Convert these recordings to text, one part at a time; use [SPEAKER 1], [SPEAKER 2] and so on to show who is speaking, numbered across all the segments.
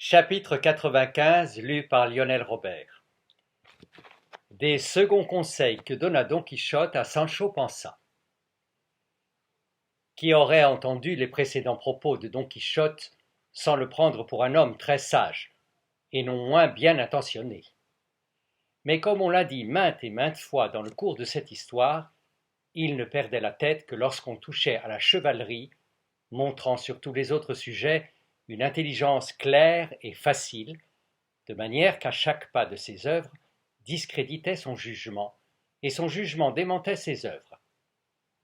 [SPEAKER 1] Chapitre 95 lu par Lionel Robert. Des seconds conseils que donna Don Quichotte à Sancho Panza. Qui aurait entendu les précédents propos de Don Quichotte sans le prendre pour un homme très sage, et non moins bien intentionné. Mais comme on l'a dit maintes et maintes fois dans le cours de cette histoire, il ne perdait la tête que lorsqu'on touchait à la chevalerie, montrant sur tous les autres sujets une intelligence claire et facile, de manière qu'à chaque pas de ses œuvres discréditait son jugement, et son jugement démentait ses œuvres.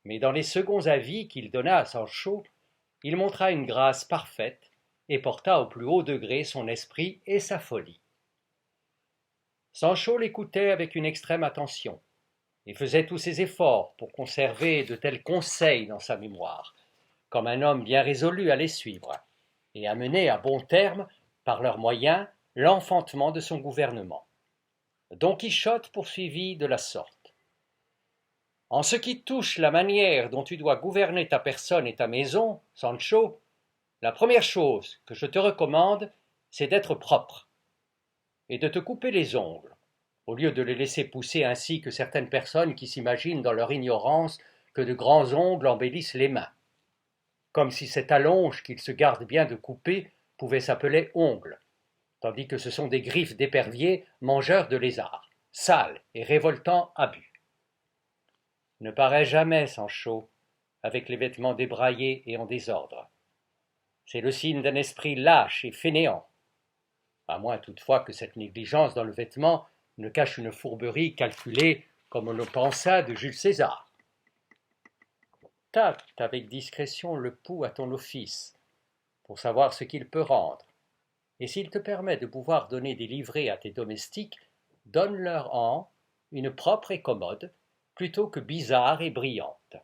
[SPEAKER 1] Mais dans les seconds avis qu'il donna à Sancho, il montra une grâce parfaite et porta au plus haut degré son esprit et sa folie. Sancho l'écoutait avec une extrême attention, et faisait tous ses efforts pour conserver de tels conseils dans sa mémoire, comme un homme bien résolu à les suivre, et à mener à bon terme, par leurs moyens, l'enfantement de son gouvernement. Don Quichotte poursuivit de la sorte. En ce qui touche la manière dont tu dois gouverner ta personne et ta maison, Sancho, la première chose que je te recommande, c'est d'être propre, et de te couper les ongles, au lieu de les laisser pousser ainsi que certaines personnes qui s'imaginent dans leur ignorance que de grands ongles embellissent les mains, comme si cette allonge qu'ils se gardent bien de couper pouvait s'appeler ongle, tandis que ce sont des griffes d'épervier mangeurs de lézards, sales et révoltants abus. Ne parais jamais, Sancho, avec les vêtements débraillés et en désordre. C'est le signe d'un esprit lâche et fainéant, à moins toutefois que cette négligence dans le vêtement ne cache une fourberie calculée comme on le pensa de Jules César. Tâte avec discrétion le pouls à ton office, pour savoir ce qu'il peut rendre, et s'il te permet de pouvoir donner des livrées à tes domestiques, donne-leur-en une propre et commode, plutôt que bizarre et brillante.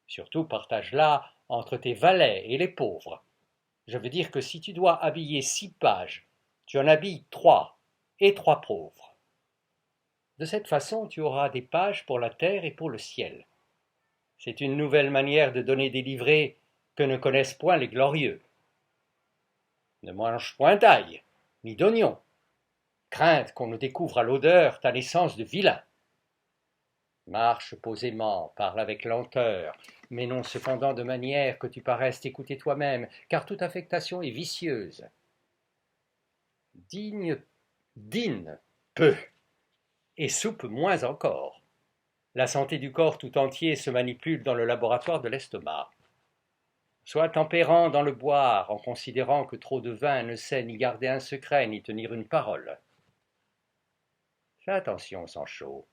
[SPEAKER 1] Surtout partage-la entre tes valets et les pauvres. Je veux dire que si tu dois habiller 6 pages, tu en habilles 3, et 3 pauvres. De cette façon, tu auras des pages pour la terre et pour le ciel. C'est une nouvelle manière de donner des livrées que ne connaissent point les glorieux. Ne mange point d'ail, ni d'oignon. Crainte qu'on ne découvre à l'odeur ta naissance de vilain. Marche posément, parle avec lenteur, mais non cependant de manière que tu paraisses t'écouter toi-même, car toute affectation est vicieuse. Dîne peu, et soupe moins encore. La santé du corps tout entier se manipule dans le laboratoire de l'estomac. Sois tempérant dans le boire, en considérant que trop de vin ne sait ni garder un secret, ni tenir une parole. Fais attention, Sancho,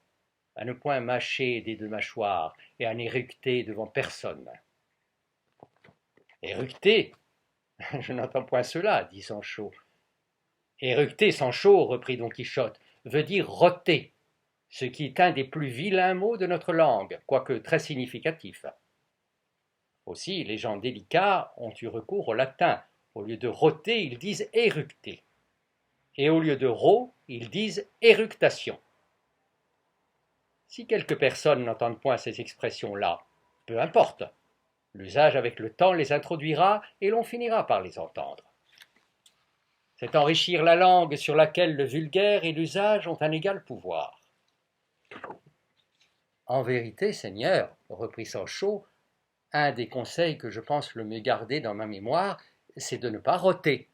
[SPEAKER 1] à ne point mâcher des deux mâchoires et à n'éructer devant personne. Éructer? Je n'entends point cela, dit Sancho. Éructer, Sancho, reprit Don Quichotte, veut dire roter, ce qui est un des plus vilains mots de notre langue, quoique très significatif. Aussi, les gens délicats ont eu recours au latin. Au lieu de roter, ils disent éructer. Et au lieu de rot, ils disent éructation. Si quelques personnes n'entendent point ces expressions-là, peu importe. L'usage avec le temps les introduira et l'on finira par les entendre. C'est enrichir la langue sur laquelle le vulgaire et l'usage ont un égal pouvoir. En vérité, Seigneur, reprit Sancho, un des conseils que je pense le mieux garder dans ma mémoire, c'est de ne pas roter,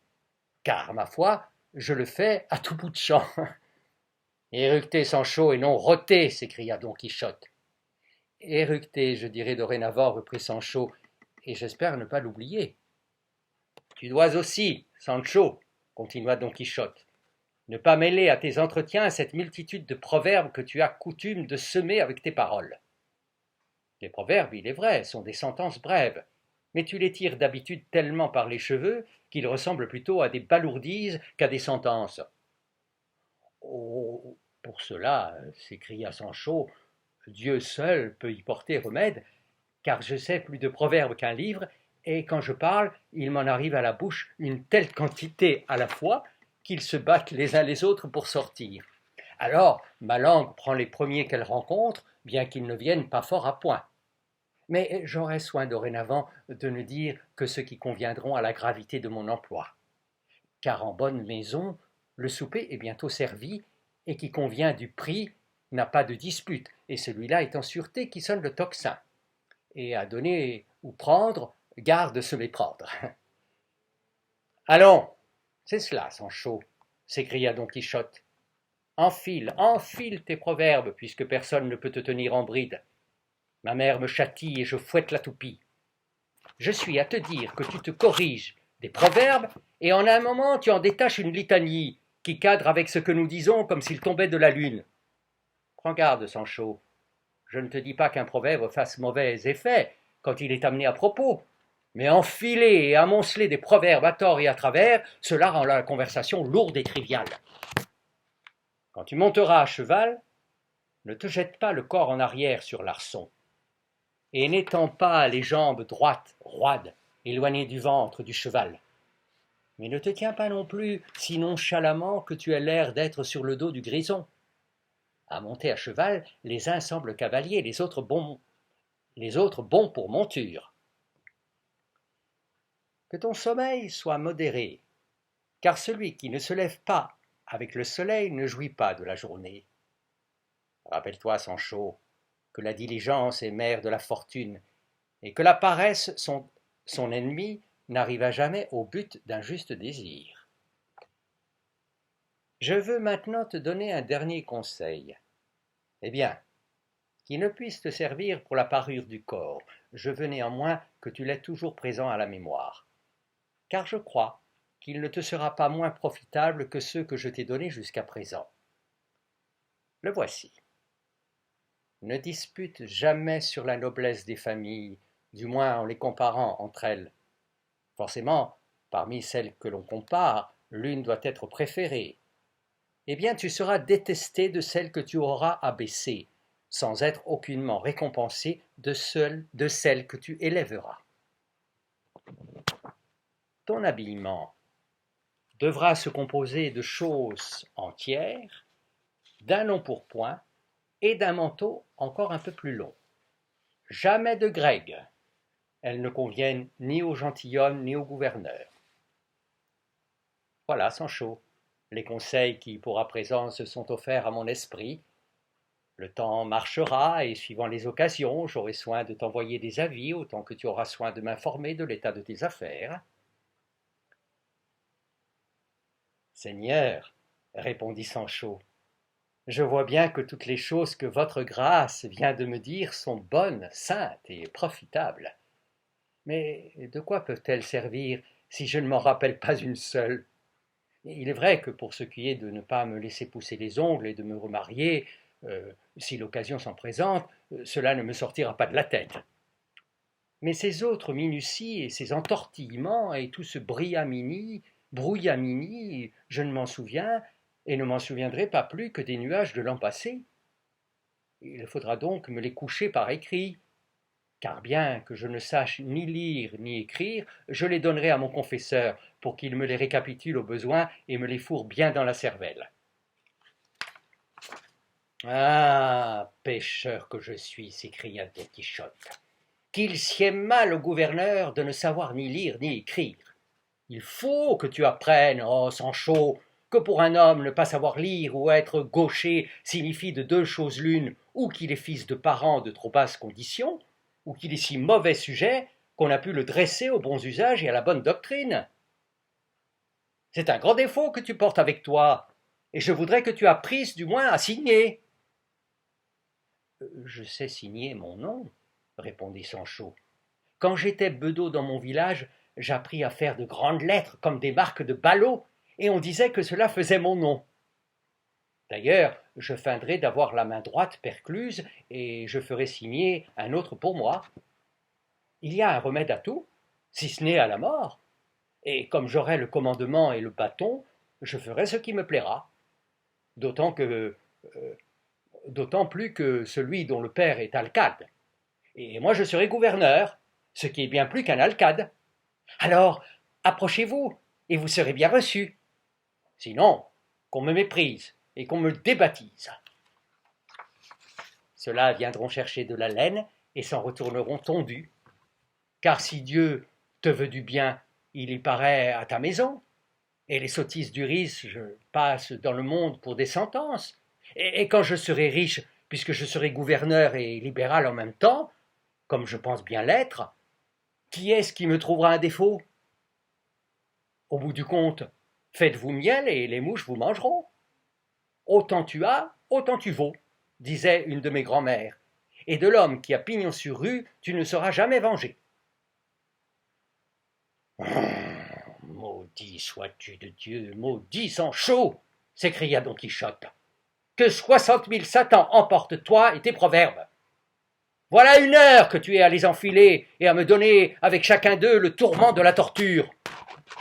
[SPEAKER 1] car, ma foi, je le fais à tout bout de champ. Éructer, Sancho, et non roter, s'écria Don Quichotte. Éructer, je dirai dorénavant, reprit Sancho, et j'espère ne pas l'oublier. Tu dois aussi, Sancho, continua Don Quichotte, ne pas mêler à tes entretiens cette multitude de proverbes que tu as coutume de semer avec tes paroles. Les proverbes, il est vrai, sont des sentences brèves, mais tu les tires d'habitude tellement par les cheveux qu'ils ressemblent plutôt à des balourdises qu'à des sentences. Oh, pour cela, s'écria Sancho, Dieu seul peut y porter remède, car je sais plus de proverbes qu'un livre, et quand je parle, il m'en arrive à la bouche une telle quantité à la fois qu'ils se battent les uns les autres pour sortir. Alors, ma langue prend les premiers qu'elle rencontre, bien qu'ils ne viennent pas fort à point. Mais j'aurai soin dorénavant de ne dire que ceux qui conviendront à la gravité de mon emploi. car en bonne maison, le souper est bientôt servi, et qui convient du prix n'a pas de dispute, et celui-là est en sûreté qui sonne le tocsin. Et à donner ou prendre, garde se méprendre. Allons, c'est cela, Sancho, s'écria Don Quichotte. Enfile, enfile tes proverbes, puisque personne ne peut te tenir en bride. Ma mère me châtie et je fouette la toupie. Je suis à te dire que tu te corriges des proverbes, et en un moment tu en détaches une litanie qui cadre avec ce que nous disons comme s'il tombait de la lune. Prends garde, Sancho, je ne te dis pas qu'un proverbe fasse mauvais effet quand il est amené à propos, mais enfiler et amonceler des proverbes à tort et à travers, cela rend la conversation lourde et triviale. Quand tu monteras à cheval, ne te jette pas le corps en arrière sur l'arçon, et n'étends pas les jambes droites, roides, éloignées du ventre du cheval. Mais ne te tiens pas non plus si nonchalamment que tu aies l'air d'être sur le dos du grison. À monter à cheval, les uns semblent cavaliers, les autres bons pour monture. Que ton sommeil soit modéré, car celui qui ne se lève pas avec le soleil ne jouit pas de la journée. Rappelle-toi, Sancho, que la diligence est mère de la fortune, et que la paresse, son ennemi, n'arriva jamais au but d'un juste désir. Je veux maintenant te donner un dernier conseil. Eh bien, qui ne puisse te servir pour la parure du corps, je veux néanmoins que tu l'aies toujours présent à la mémoire, car je crois qu'il ne te sera pas moins profitable que ceux que je t'ai donnés jusqu'à présent. Le voici. Ne dispute jamais sur la noblesse des familles, du moins en les comparant entre elles. Forcément, parmi celles que l'on compare, l'une doit être préférée. Eh bien, tu seras détesté de celle que tu auras abaissée, sans être aucunement récompensé de celle que tu élèveras. Ton habillement devra se composer de choses entières, d'un long pourpoint et d'un manteau encore un peu plus long. Jamais de grègue, elles ne conviennent ni au gentilhomme ni au gouverneur. Voilà, Sancho, les conseils qui pour à présent se sont offerts à mon esprit. Le temps marchera et suivant les occasions, j'aurai soin de t'envoyer des avis autant que tu auras soin de m'informer de l'état de tes affaires. Seigneur, répondit Sancho, je vois bien que toutes les choses que votre grâce vient de me dire sont bonnes, saintes et profitables. Mais de quoi peuvent-elles servir si je ne m'en rappelle pas une seule? Il est vrai que pour ce qui est de ne pas me laisser pousser les ongles et de me remarier, si l'occasion s'en présente, cela ne me sortira pas de la tête. Mais ces autres minuties et ces entortillements et tout ce brouillamini, je ne m'en souviens et ne m'en souviendrai pas plus que des nuages de l'an passé. Il faudra donc me les coucher par écrit, car bien que je ne sache ni lire ni écrire, je les donnerai à mon confesseur pour qu'il me les récapitule au besoin et me les fourre bien dans la cervelle. Ah, pécheur que je suis, s'écria Don Quichotte, qu'il sied mal au gouverneur de ne savoir ni lire ni écrire. Il faut que tu apprennes, oh Sancho, que pour un homme ne pas savoir lire ou être gaucher signifie de deux choses l'une, ou qu'il est fils de parents de trop basse condition, ou qu'il est si mauvais sujet qu'on a pu le dresser aux bons usages et à la bonne doctrine. C'est un grand défaut que tu portes avec toi, et je voudrais que tu apprisses du moins à signer. Je sais signer mon nom, répondit Sancho. Quand j'étais bedeau dans mon village, j'appris à faire de grandes lettres comme des marques de ballots, et on disait que cela faisait mon nom. D'ailleurs, je feindrais d'avoir la main droite percluse, et je ferais signer un autre pour moi. Il y a un remède à tout, si ce n'est à la mort, et comme j'aurai le commandement et le bâton, je ferai ce qui me plaira. D'autant plus que celui dont le père est alcade. Et moi je serai gouverneur, ce qui est bien plus qu'un alcade. Alors, approchez-vous, et vous serez bien reçus. Sinon, qu'on me méprise et qu'on me débaptise. Ceux-là viendront chercher de la laine et s'en retourneront tondus. Car si Dieu te veut du bien, il y paraît à ta maison. Et les sottises du riche passent dans le monde pour des sentences. Et quand je serai riche, puisque je serai gouverneur et libéral en même temps, comme je pense bien l'être, qui est-ce qui me trouvera un défaut? Au bout du compte, faites-vous miel et les mouches vous mangeront. Autant tu as, autant tu vaux, disait une de mes grand-mères. Et de l'homme qui a pignon sur rue, tu ne seras jamais vengé. Maudit sois-tu de Dieu, maudit Sancho, s'écria Don Quichotte. Que 60 000 Satans emportent toi et tes proverbes. Voilà 1 heure que tu es à les enfiler et à me donner avec chacun d'eux le tourment de la torture.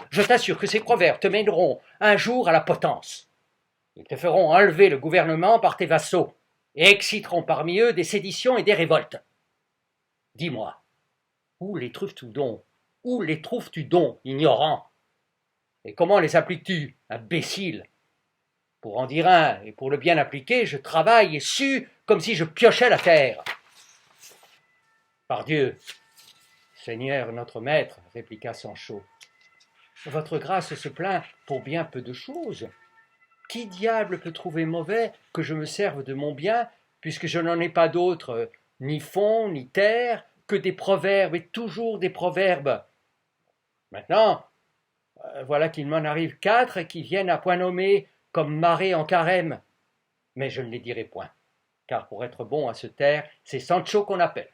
[SPEAKER 1] Je t'assure que ces proverbes te mèneront un jour à la potence. Ils te feront enlever le gouvernement par tes vassaux et exciteront parmi eux des séditions et des révoltes. Dis-moi, où les trouves-tu donc? Où les trouves-tu donc, ignorant? Et comment les appliques-tu, imbécile? Pour en dire un, et pour le bien appliquer, je travaille et sue comme si je piochais la terre. Pardieu, Seigneur notre maître, répliqua Sancho, votre grâce se plaint pour bien peu de choses. Qui diable peut trouver mauvais que je me serve de mon bien, puisque je n'en ai pas d'autre, ni fond, ni terre, que des proverbes, et toujours des proverbes. Maintenant, voilà qu'il m'en arrive 4 qui viennent à point nommé comme marée en carême. Mais je ne les dirai point, car pour être bon à se taire, c'est Sancho qu'on appelle.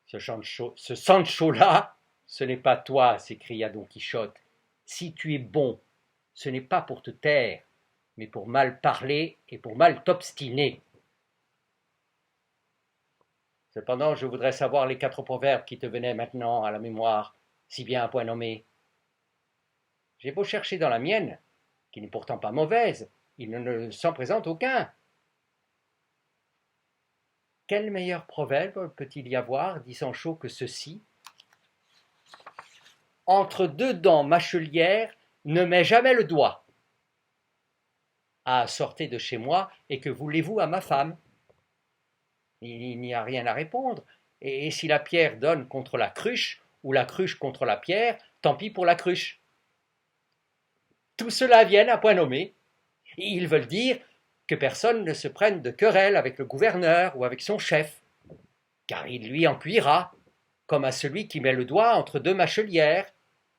[SPEAKER 1] Ce Sancho-là, ce n'est pas toi, s'écria Don Quichotte. Si tu es bon, ce n'est pas pour te taire, mais pour mal parler et pour mal t'obstiner. Cependant, je voudrais savoir les 4 proverbes qui te venaient maintenant à la mémoire, si bien à point nommé. J'ai beau chercher dans la mienne, qui n'est pourtant pas mauvaise, il ne s'en présente aucun. Quel meilleur proverbe peut-il y avoir, dit Sancho, que ceci? Entre 2 dents mâchelières, ne mets jamais le doigt. Ah, sortez de chez moi, et que voulez-vous à ma femme? Il n'y a rien à répondre, et si la pierre donne contre la cruche, ou la cruche contre la pierre, tant pis pour la cruche. Tout cela vient à point nommé. Ils veulent dire que personne ne se prenne de querelle avec le gouverneur ou avec son chef, car il lui en cuira, comme à celui qui met le doigt entre 2 mâchelières,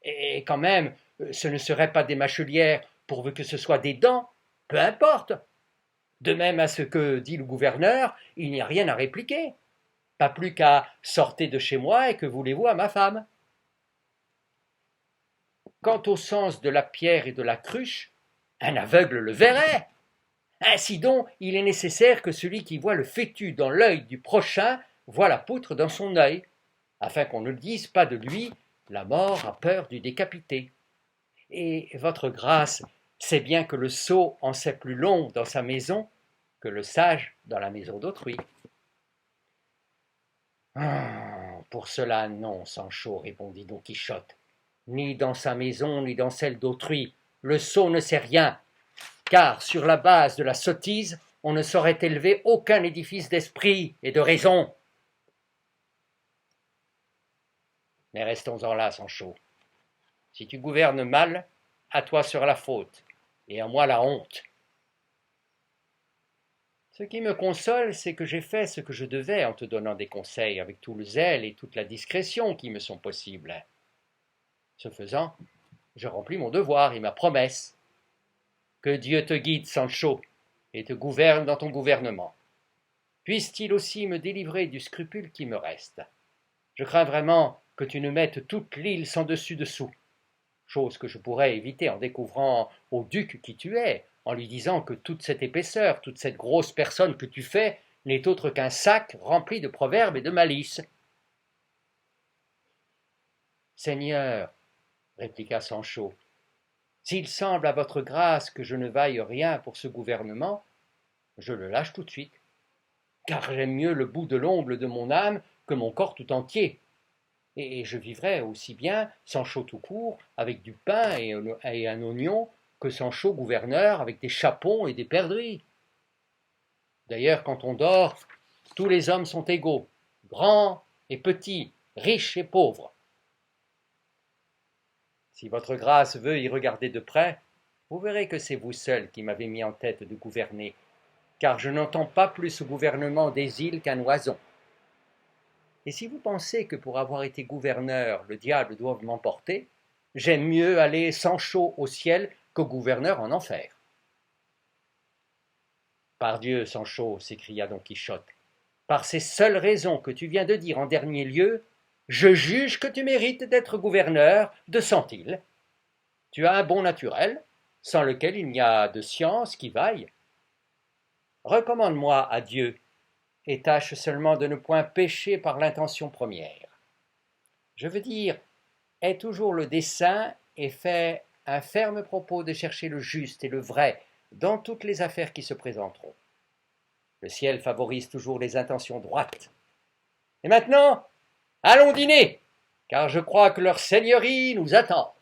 [SPEAKER 1] et quand même, ce ne serait pas des mâchelières pourvu que ce soit des dents, peu importe. De même à ce que dit le gouverneur, il n'y a rien à répliquer, pas plus qu'à sortez de chez moi et que voulez-vous à ma femme. Quant au sens de la pierre et de la cruche, un aveugle le verrait. Ainsi donc, il est nécessaire que celui qui voit le fétu dans l'œil du prochain voit la poutre dans son œil, afin qu'on ne dise pas de lui « la mort a peur du décapité ». Et votre grâce sait bien que le sot en sait plus long dans sa maison que le sage dans la maison d'autrui. Pour cela, non, Sancho, répondit Don Quichotte. Ni dans sa maison, ni dans celle d'autrui. Le sot ne sait rien, car sur la base de la sottise, on ne saurait élever aucun édifice d'esprit et de raison. Mais restons-en là, Sancho. Si tu gouvernes mal, à toi sera la faute, et à moi la honte. Ce qui me console, c'est que j'ai fait ce que je devais en te donnant des conseils avec tout le zèle et toute la discrétion qui me sont possibles. Ce faisant, je remplis mon devoir et ma promesse. Que Dieu te guide, Sancho, et te gouverne dans ton gouvernement. Puisse-t-il aussi me délivrer du scrupule qui me reste. Je crains vraiment que tu ne mettes toute l'île sans dessus-dessous, chose que je pourrais éviter en découvrant au duc qui tu es, en lui disant que toute cette épaisseur, toute cette grosse personne que tu fais, n'est autre qu'un sac rempli de proverbes et de malice. Seigneur, répliqua Sancho, s'il semble à votre grâce que je ne vaille rien pour ce gouvernement, je le lâche tout de suite, car j'aime mieux le bout de l'ongle de mon âme que mon corps tout entier. Et je vivrais aussi bien, Sancho tout court, avec du pain et un oignon, que Sancho gouverneur avec des chapons et des perdrix. D'ailleurs, quand on dort, tous les hommes sont égaux, grands et petits, riches et pauvres. Si votre grâce veut y regarder de près, vous verrez que c'est vous seul qui m'avez mis en tête de gouverner, car je n'entends pas plus au gouvernement des îles qu'un oison. Et si vous pensez que pour avoir été gouverneur, le diable doive m'emporter, j'aime mieux aller Sancho au ciel que gouverneur en enfer. Pardieu, Sancho, s'écria Don Quichotte, par ces seules raisons que tu viens de dire en dernier lieu, je juge que tu mérites d'être gouverneur de 100 îles. Tu as un bon naturel, sans lequel il n'y a de science qui vaille. Recommande-moi à Dieu, et tâche seulement de ne point pécher par l'intention première. Je veux dire, aie toujours le dessein et fais un ferme propos de chercher le juste et le vrai dans toutes les affaires qui se présenteront. Le ciel favorise toujours les intentions droites. Et maintenant, allons dîner, car je crois que leur seigneurie nous attend.